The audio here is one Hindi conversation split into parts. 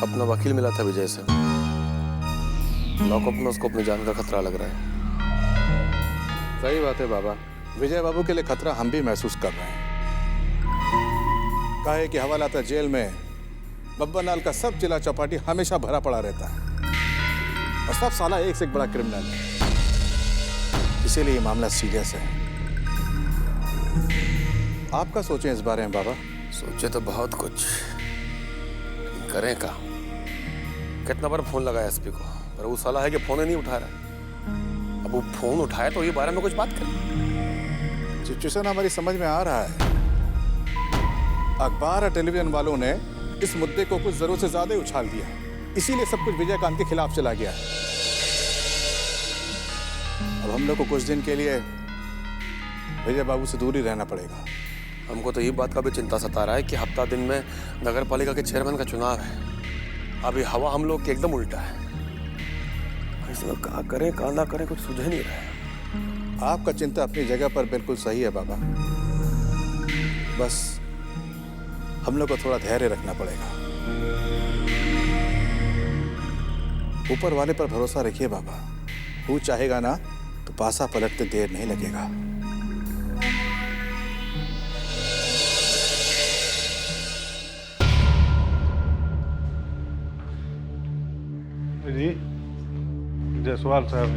अपना वकील मिला था विजय से। लॉकअप में उसको अपनी जान का खतरा लग रहा है। सही बात है बाबा, विजय बाबू के लिए खतरा हम भी महसूस कर रहे हैं। काहे कि हवालात जेल में बब्बर लाल का सब चिल्ला चपाटी हमेशा भरा पड़ा रहता है और सब साला एक से एक बड़ा क्रिमिनल है, इसीलिए ये मामला सीरियस है। आप क्या सोचें इस बारे में बाबा? सोचे तो बहुत कुछ, करें का? कितना बार फोन लगाया एसपी को, पर वो साला है कि फोन ही नहीं उठा रहा। अब वो फोन उठाए तो ये बारे में कुछ बात करें। सिचुएशन हमारी समझ में आ रहा है। अखबार और टेलीविजन वालों ने इस मुद्दे को कुछ जरूरत से ज्यादा ही उछाल दिया, इसीलिए सब कुछ विजयकांत के खिलाफ चला गया है। अब हम लोग को कुछ दिन के लिए विजय बाबू से दूर ही रहना पड़ेगा। हमको तो ये बात का भी चिंता सता रहा है कि हफ्ता दिन में नगर पालिका के चेयरमैन का चुनाव है। अभी हवा हम लोग के एकदम उल्टा है। इसमें कहा करें कहा ना करें, कुछ सुझे नहीं रहा है। आपका चिंता अपनी जगह पर बिल्कुल सही है बाबा, बस हम लोग को थोड़ा धैर्य रखना पड़ेगा। ऊपर वाले पर भरोसा रखिए बाबा, वो चाहेगा ना तो पासा पलटते देर नहीं लगेगा। जी जायसवाल साहब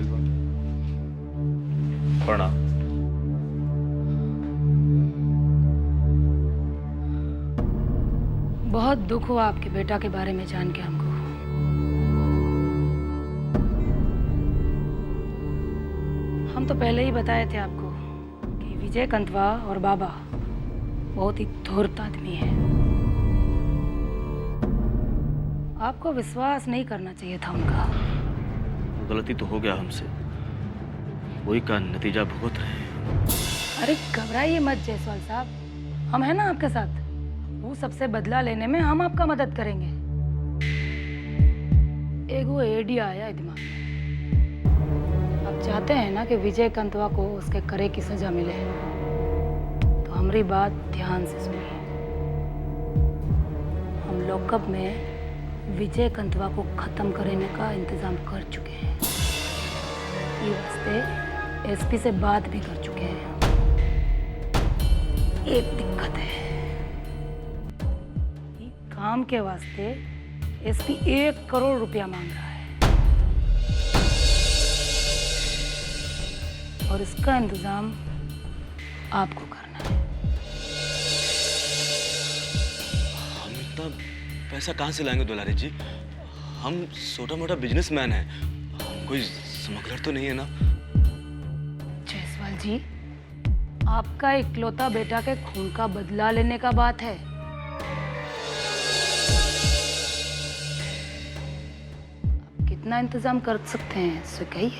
प्रणाम। बहुत दुख हुआ आपके बेटा के बारे में जान के हमको। हम तो पहले ही बताए थे आपको कि विजय कंतवा और बाबा बहुत ही धूर्त आदमी है। आपको विश्वास नहीं करना चाहिए था उनका। गलती तो हो गया हमसे, वही का नतीजा भुगत रहे हैं। अरे घबराइए मत जायसवाल साहब, हम हैं ना आपके साथ। वो सबसे बदला लेने में हम आपका मदद करेंगे। एक वो आइडिया आया है दिमाग में। आप चाहते हैं ना कि विजय कंतवा को उसके करे की सजा मिले, तो हमारी बात ध्यान से सुनिए। हम लॉकअप में विजय कंतवा को खत्म करने का इंतजाम कर चुके हैं। ये वास्ते एसपी से बात भी कर चुके हैं। एक दिक्कत है, काम के वास्ते एसपी 1 करोड़ रुपया मांग रहा है और इसका इंतजाम आपको करना है। हम इतना पैसा कहाँ से लाएंगे दुलारी जी? हम छोटा मोटा बिजनेसमैन हैं, हम कोई स्मगलर तो नहीं है ना? जायसवाल जी, आपका इकलौता बेटा के खून का बदला लेने का बात है। आप कितना इंतजाम कर सकते हैं इससे कहिए।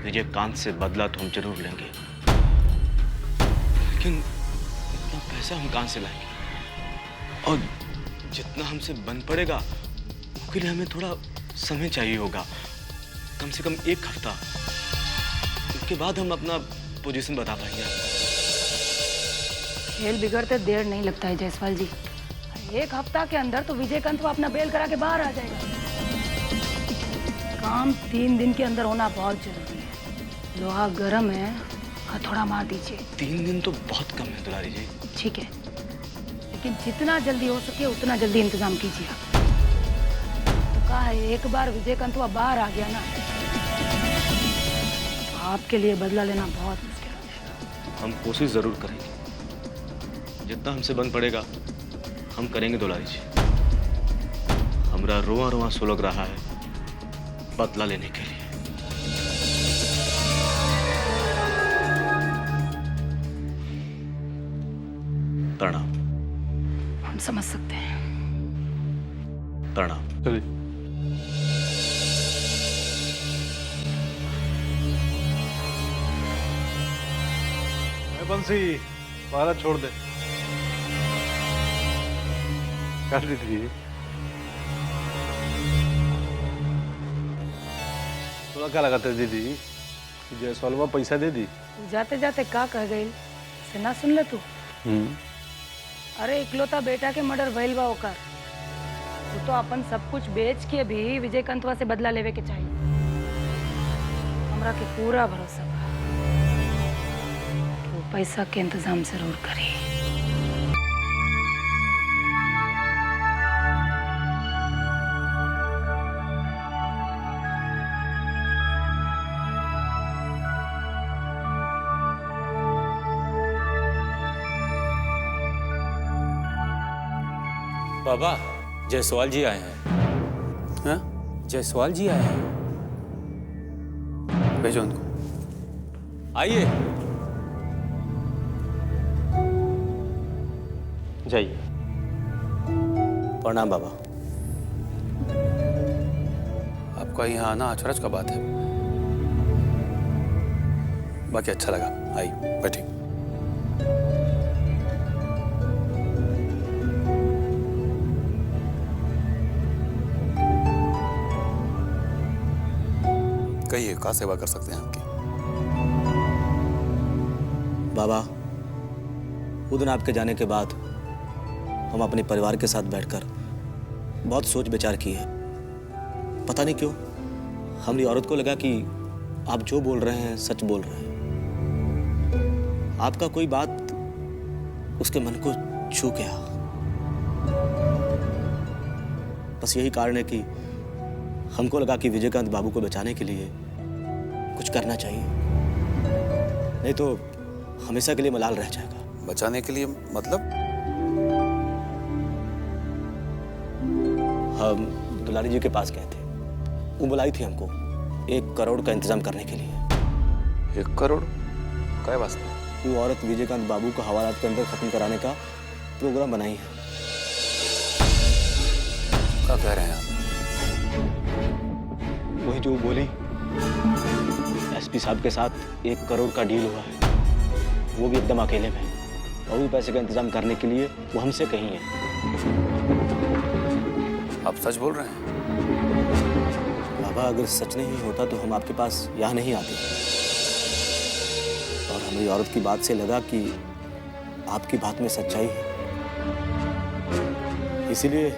विजयकांत से बदला तो हम जरूर लेंगे, लेकिन इतना पैसा हम कहाँ से लाएंगे? और जितना हमसे बन पड़ेगा उसके लिए हमें थोड़ा समय चाहिए होगा, कम से कम 1 हफ्ता। उसके बाद हम अपना पोजीशन बता पाएंगे। खेल बिगड़ते देर नहीं लगता है जायसवाल जी। 1 हफ्ता के अंदर तो विजयकांत अपना बेल करा के बाहर आ जाएगा। काम 3 दिन के अंदर होना बहुत जरूरी है। लोहा गर्म है, हथौड़ा मार दीजिए। 3 दिन तो बहुत कम है दुलारी जी। ठीक है, लेकिन जितना जल्दी हो सके उतना जल्दी इंतजाम कीजिए आप। तो कहा है, एक बार विजयकांत बाहर आ गया ना, तो आपके लिए बदला लेना बहुत मुश्किल हो जाएगा। हम कोशिश जरूर करेंगे, जितना हमसे बन पड़ेगा हम करेंगे दुलारी जी। हमारा रोआ रोआ सुलग रहा है बदला लेने के लिए। प्रणाम। हम समझ सकते हैं। प्रणाम। चलिए। बंसी बारह छोड़ दे। कर दी थी। थोड़ा क्या लगाते दीदी? जयसवाल पैसा दे दी। जाते जाते का कह गई से ना सुन ले तू। अरे इकलौता बेटा के मर्डर भइल बा ओकर। वो तो अपन सब कुछ बेच के भी विजयकांतवा से बदला लेवे के चाहिए। हमरा के पूरा भरोसा बा कि वो पैसा के इंतजाम जरूर करी। बाबा, जायसवाल जी आए हैं। हाँ? जायसवाल जी आए हैं। भेजो उनको। आइए। जाइए। प्रणाम बाबा। आपका यहाँ आना अचरज का बात है, बाकी अच्छा लगा। आइए बैठिए। कहिए, क्या सेवा कर सकते हैं आपकी? बाबा, वो दिन आपके जाने के बाद हम अपने परिवार के साथ बैठकर बहुत सोच विचार किए। पता नहीं क्यों हमारी औरत को लगा कि आप जो बोल रहे हैं सच बोल रहे हैं। आपका कोई बात उसके मन को छू गया। बस यही कारण है कि हमको लगा कि विजयकांत बाबू को बचाने के लिए कुछ करना चाहिए, नहीं तो हमेशा के लिए मलाल रह जाएगा। बचाने के लिए मतलब? हम दुलारी जी के पास गए थे। वो बुलाई थी हमको 1 करोड़ का इंतजाम करने के लिए। 1 करोड़? क्या वास्ते? वो औरत विजयकांत बाबू को हवालात के अंदर खत्म कराने का प्रोग्राम बनाई है। क्या कह रहे हैं आप? वही जो बोली, एसपी साहब के साथ 1 करोड़ का डील हुआ है, वो भी एकदम अकेले में, और भी पैसे का इंतजाम करने के लिए वो हमसे कहीं है। आप सच बोल रहे हैं? बाबा, अगर सच नहीं होता तो हम आपके पास यहाँ नहीं आते। और हमारी औरत की बात से लगा कि आपकी बात में सच्चाई है, इसीलिए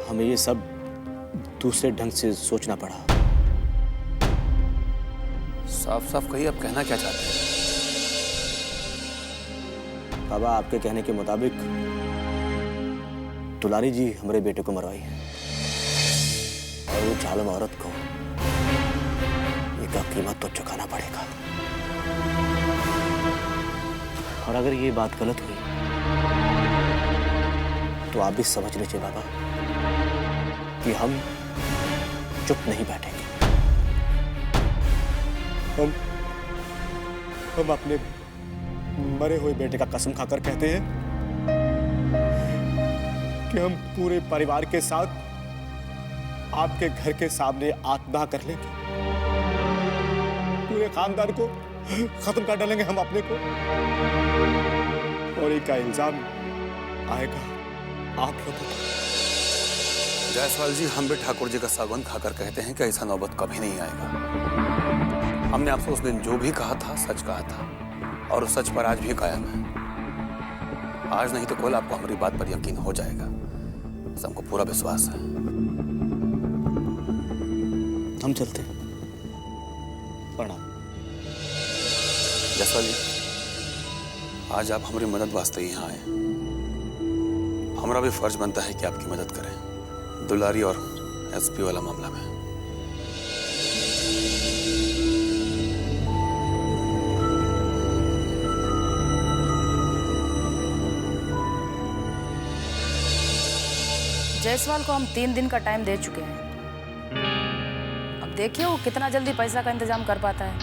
हमें ये सब दूसरे ढंग से सोचना पड़ा। साफ साफ कहिए, आप कहना क्या चाहते हैं? बाबा, आपके कहने के मुताबिक दुलारी जी हमारे बेटे को मरवाई है, और वो जालिम औरत को इसका कीमत तो चुकाना पड़ेगा। और अगर ये बात गलत हुई तो आप भी समझ लीजिए बाबा कि हम चुप नहीं बैठेंगे। हम अपने मरे हुए बेटे का कसम खाकर कहते हैं कि हम पूरे परिवार के साथ आपके घर के सामने आत्मदाह कर लेंगे। पूरे खानदान को खत्म कर डालेंगे हम अपने को, और एक का इल्जाम आएगा आप लोगों पर। जायसवाल जी, हम भी ठाकुर जी का सागौन खाकर कहते हैं कि ऐसा नौबत कभी नहीं आएगा। हमने आपसे उस दिन जो भी कहा था सच कहा था, और उस सच पर आज भी कायम है। आज नहीं तो कल आपको हमारी बात पर यकीन हो जाएगा, हमको पूरा विश्वास है। हम चलते हैं। प्रणाम। जायसवाल जी, आज आप हमारी मदद वास्ते यहाँ आए। हमारा भी फर्ज बनता है कि आपकी मदद करें दुलारी और एसपी वाला मामला में। जायसवाल को हम 3 दिन का टाइम दे चुके हैं। अब देखिए वो कितना जल्दी पैसा का इंतजाम कर पाता है।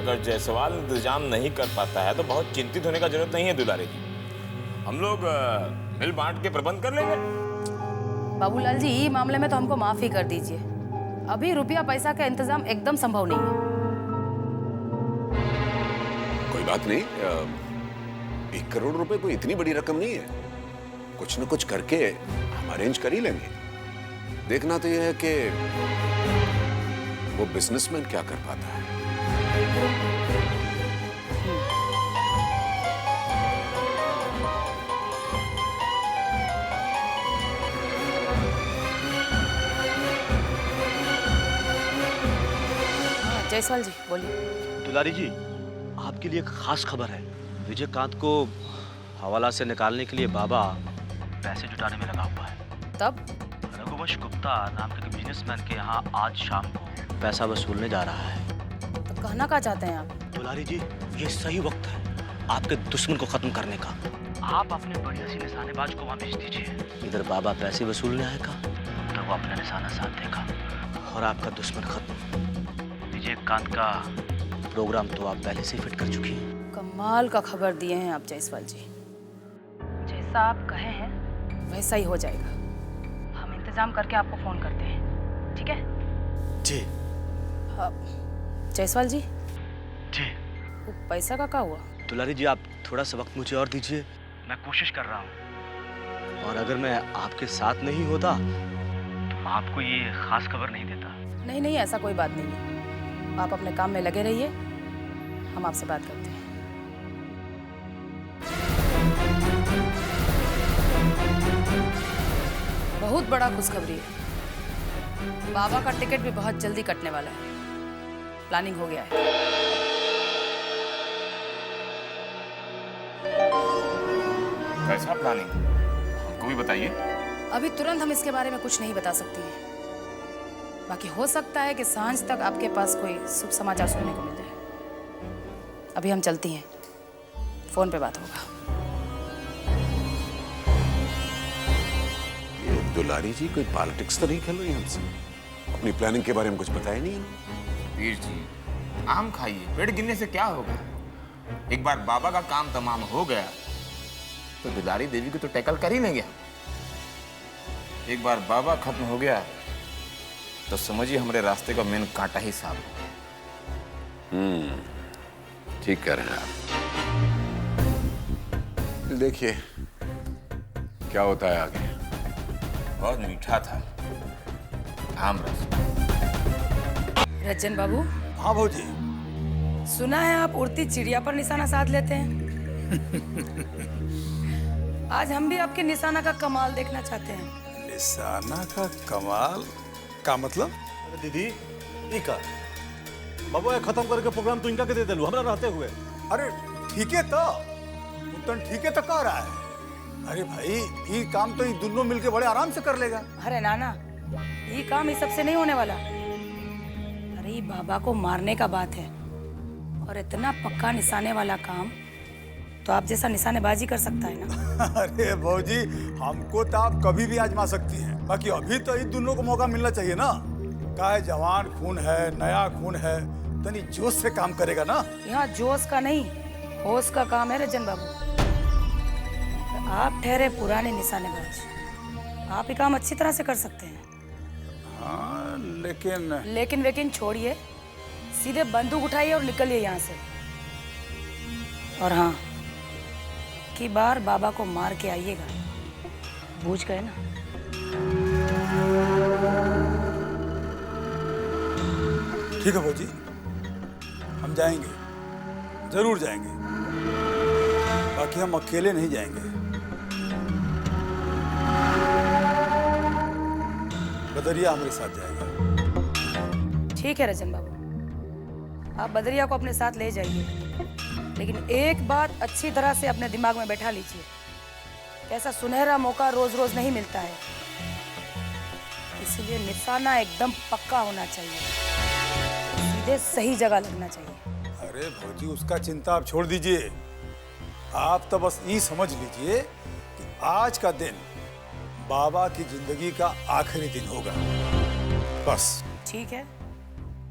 अगर जायसवाल इंतजाम नहीं कर पाता है तो बहुत चिंतित होने का जरूरत नहीं है दुलारे जी। हम लोग मिल बांट के प्रबंध कर लेंगे। बाबूलाल जी, ये मामले में तो हमको माफ ही कर दीजिए। अभी रुपया पैसा का इंतजाम एकदम संभव नहीं है। कोई बात नहीं, 1 करोड़ रुपए कोई इतनी बड़ी रकम नहीं है। कुछ न कुछ करके हम अरेंज कर ही लेंगे। देखना तो यह है कि वो बिजनेसमैन क्या कर पाता है। जायसवाल जी बोलिए। दुलारी जी, आपके लिए एक खास खबर है। विजयकांत को हवाला से निकालने के लिए बाबा पैसे जुटाने में लगा हुआ है। तब रघुवंश गुप्ता नाम के बिजनेसमैन के यहाँ आज शाम को पैसा वसूलने जा रहा है। तो कहना क्या चाहते हैं आप? दुलारी जी, ये सही वक्त है आपके दुश्मन को खत्म करने का। आप अपने बड़ी हसी निशानेबाज को वहाँ भेज दीजिए। इधर बाबा पैसे वसूलने आएगा, उधर वो अपना निशाना साध देगा और आपका दुश्मन खत्म। विजयकांत का प्रोग्राम तो आप पहले से फिट कर चुकी हैं। कमाल का खबर दिए हैं आप जायसवाल जी। जैसा आप कहे हैं वैसा ही हो जाएगा। हम इंतजाम करके आपको फोन करते हैं, ठीक है? जी। हाँ जायसवाल जी, जी। वो पैसा का क्या हुआ? दुलारी जी, आप थोड़ा सा वक्त मुझे और दीजिए, मैं कोशिश कर रहा हूँ। और अगर मैं आपके साथ नहीं होता तो मैं आपको ये खास खबर नहीं देता। नहीं नहीं, ऐसा कोई बात नहीं है। आप अपने काम में लगे रहिए, हम आपसे बात करते हैं। बहुत बड़ा खुशखबरी है। बाबा का टिकट भी बहुत जल्दी कटने वाला है। प्लानिंग हो गया है। कैसा प्लानिंग, हमको भी बताइए। अभी तुरंत हम इसके बारे में कुछ नहीं बता सकती हैं। बाकी हो सकता है कि सांझ तक आपके पास कोई शुभ समाचार सुनने को मिल जाए। अभी हम चलती हैं, फोन पे बात होगा। ये दुलारी जी कोई पॉलिटिक्स तो नहीं खेल रही हमसे? अपनी प्लानिंग के बारे में कुछ बताया नहीं इन्होंने। वीर जी, आम खाइए, पेट गिनने से क्या होगा। एक बार बाबा का काम तमाम हो गया तो दुलारी देवी को तो टैकल कर ही लेंगे। एक बार बाबा खत्म हो गया तो समझिए हमारे रास्ते का मेन कांटा ही साफ हो। ठीक कह रहे हैं आप। देखिए क्या होता है आगे। बहुत मीठा था आम रस। रज्जन बाबू। हाँ भौजी। सुना है आप उड़ती चिड़िया पर निशाना साध लेते हैं। आज हम भी आपके निशाना का कमाल देखना चाहते हैं। निशाना का कमाल का मतलब? अरे दीदी, ई का बाबू ये खत्म करके प्रोग्राम तू इनका के दे देलू हमरा रहते हुए। अरे ठीक है तो तन ठीक है तो कह रहा है। अरे भाई ये काम तो ये दोनों मिलके बड़े आराम से कर लेगा। अरे नाना, ये काम इस सबसे नहीं होने वाला। अरे ये बाबा को मारने का बात है और इतना पक्का निशाने वाला काम तो आप जैसा निशानेबाजी कर सकता है ना। अरे भौजी, हमको तो आप कभी भी आजमा सकती हैं। बाकी अभी तो ये दोनों को मौका मिलना चाहिए ना। का है जवान खून है, नया खून है, तनी जोश से काम करेगा ना। यहाँ जोश का नहीं होश का काम है रजन बाबू। आप ठहरे पुराने निशानेबाज, आप ये काम अच्छी तरह से कर सकते हैं। हाँ लेकिन लेकिन छोड़िए, सीधे बंदूक उठाइए और निकलिए यहाँ से। और हाँ, की बार बाबा को मार के आइएगा, बूझ गए ना? ठीक है भौजी, हम जाएंगे, जरूर जाएंगे। बाकी हम अकेले नहीं जाएंगे, बदरिया हमारे साथ जाएगा। ठीक है रजन बाबू, आप बदरिया को अपने साथ ले जाइए, लेकिन एक बात अच्छी तरह से अपने दिमाग में बैठा लीजिए, ऐसा सुनहरा मौका रोज रोज नहीं मिलता है, इसलिए निशाना एकदम पक्का होना चाहिए, सीधे सही जगह लगना चाहिए। अरे भौजी, उसका चिंता आप छोड़ दीजिए। आप तो बस ये समझ लीजिए कि आज का दिन बाबा की जिंदगी का आखिरी दिन होगा, बस। ठीक है,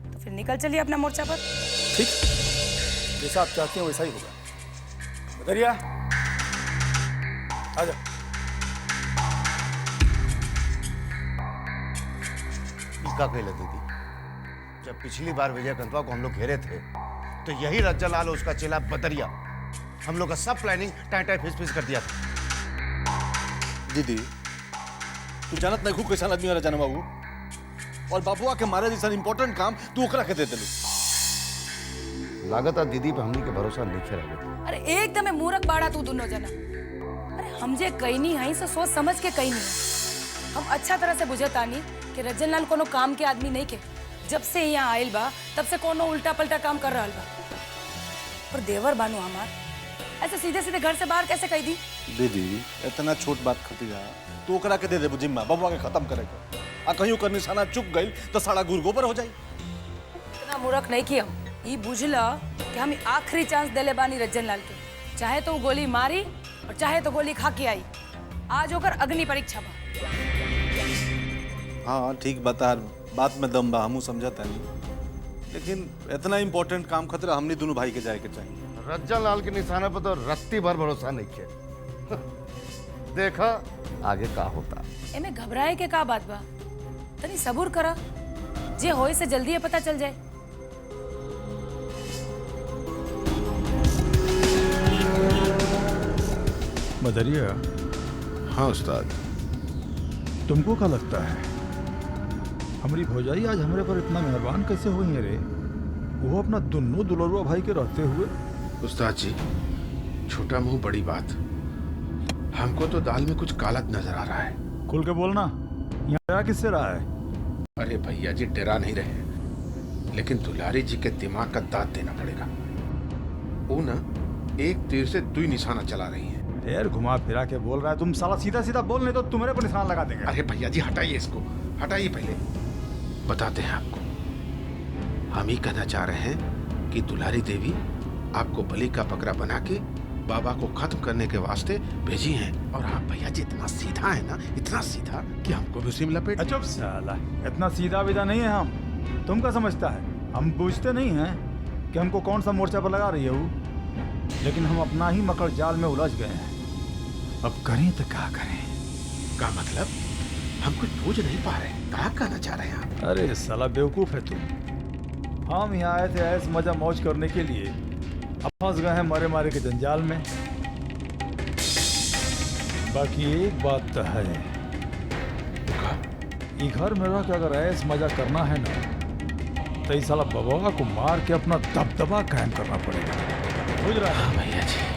तो फिर निकल चलिए अपना मोर्चा पर। ठीक, जैसा आप चाहते हैं वैसा ही होगा। बदरिया आ जाओ। इसका कहला दीदी, जब पिछली बार विजयकांतवा को हम लोग घेरे थे तो यही रज्जा लाल उसका चेला बदरिया हम लोग का सब प्लानिंग टाइम फिस कर दिया था। दीदी, तू जानत नहीं खूब कैसा आदमी वाला जाना बाबू, और बाबुआ के मारे जैसा इंपॉर्टेंट काम तू ओकरा के दे देलू। लागत दीदी पे हमनी के भरोसा नहीं रहे। अरे एकदम मूर्ख बाड़ा तू दोनों जना। अरे हम जे कहीं नहीं है से सोच समझ के कहीं नहीं है। हम अच्छा तरह से बुझतानी कि रजन लाल कोनो काम के आदमी नहीं के, जब से यहाँ आयल बा तब से कोनो उल्टा पलटा काम कर रहा बा। पर देवर बानू हमार ऐसे सीधे सीधे घर से बाहर कैसे कह दी? दीदी इतना छोट बात खतिया तो ओकरा के दे दे जिम्मा बबुआ के खत्म करे के। आ कहियो कर निशाना चुक गई तो साड़ा गुरगोबर हो जाई। इतना मूर्ख नहीं किया। ये बुझला कि हम आखिरी चांस देले बानी रज्जन लाल के। चाहे तो वो गोली मारी और चाहे तो गोली खा के आई। आज होकर अग्नि परीक्षा बा। हाँ ठीक बता, बात में दम बा, हमू समझता नहीं, लेकिन इतना इम्पोर्टेंट काम खतरा हमने दोनों भाई के जाए के चाहिए। रज्जा लाल के निशाने पर तो रत्ती भर भरोसा नहीं किया। देखा आगे का होता। एमे घबराए के का बात बा? तनी सबूर करा, जे होए से जल्दी ये पता चल जाए। बदरिया, हाँ उस्ताद। तुमको क्या लगता है हमारी भौजाई आज हमारे पर इतना मेहरबान कैसे हुई है रे? वो अपना दोनों दुलरुआ भाई के रहते हुए। उस्ताद जी, छोटा मुंह बड़ी बात। हमको तो दाल में कुछ काला नजर आ रहा है। खुल के बोलना, यहाँ किससे रहा है? अरे भैया जी डरा नहीं रहे, लेकिन दुलारी जी के दिमाग का दांत देना पड़ेगा। वो ना एक तीर से 2 निशाना चला रही है। यार घुमा फिरा के बोल रहा है, तुम साला सीधा सीधा बोल, नहीं तो तुम्हारे पर निशान लगा देंगे। अरे भैया जी हटाइए इसको, हटाइए, पहले बताते हैं आपको। हम ही कहना चाह रहे हैं कि दुलारी देवी आपको बलि का बकरा बना के बाबा को खत्म करने के वास्ते भेजी हैं। और हाँ भैया जी इतना सीधा है ना, इतना सीधा कि हमको भी उसी में लपेट। चुप साला, इतना सीधा विधा नहीं है हम। तुम क्या समझता है हम पूछते नहीं हैं कि हमको कौन सा मोर्चा पर लगा रही है वो? लेकिन हम अपना ही मकड़ जाल में उलझ गए हैं। अब करें तो क्या करें? का मतलब? हम कुछ पूछ नहीं पा रहे, क्या कहना चाह रहे हैं आप? अरे साला बेवकूफ है तुम। हम यहाँ आए थे ऐस मजा मौज करने के लिए, अब फंस गए हैं मरे मारे के जंजाल में। बाकी एक बात तो है, ये घर में रह के अगर ऐस मजा करना है ना, तो इस साला बबुआ को मार के अपना दबदबा कायम करना पड़ेगा। बुझ रहा है? भैया जी